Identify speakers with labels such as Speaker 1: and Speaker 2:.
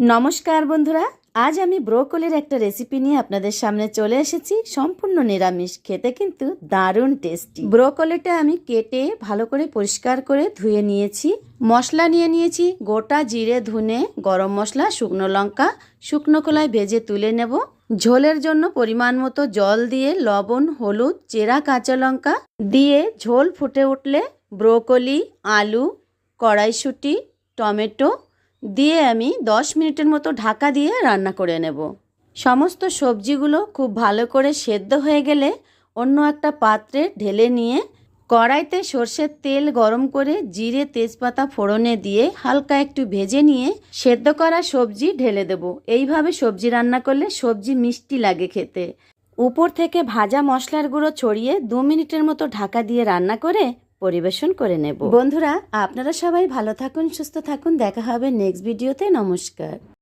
Speaker 1: নমস্কার বন্ধুরা, আজ আমি ব্রোকলির একটা রেসিপি নিয়ে আপনাদের সামনে চলে এসেছি। সম্পূর্ণ নিরামিষ, খেতে কিন্তু দারুণ টেস্টি। ব্রোকলিটা আমি কেটে ভালো করে পরিষ্কার করে ধুয়ে নিয়েছি। মশলা নিয়ে নিয়েছি গোটা জিরে, ধনে, গরম মশলা, শুকনো লঙ্কা, শুকনো খোলায় ভেজে তুলে নেব। ঝোলের জন্য পরিমাণ মতো জল দিয়ে লবণ, হলুদ, চেরা কাঁচা লঙ্কা দিয়ে ঝোল ফুটে উঠলে ব্রোকলি, আলু, কড়াইশুঁটি, টমেটো দিয়ে আমি 10 মিনিটের মতো ঢাকা দিয়ে রান্না করে নেব। সমস্ত সবজিগুলো খুব ভালো করে সেদ্ধ হয়ে গেলে অন্য একটা পাত্রে ঢেলে নিয়ে কড়াইতে সর্ষের তেল গরম করে জিরে, তেজপাতা ফোড়নে দিয়ে হালকা একটু ভেজে নিয়ে সেদ্ধ করা সবজি ঢেলে দেব। এইভাবে সবজি রান্না করলে সবজি মিষ্টি লাগে খেতে। উপর থেকে ভাজা মশলার গুঁড়ো ছড়িয়ে 2 মিনিটের মতো ঢাকা দিয়ে রান্না করে পরিবেশন করে নেব। বন্ধুরা, আপনারা সবাই ভালো থাকুন, সুস্থ থাকুন। দেখা হবে নেক্সট ভিডিওতে। নমস্কার।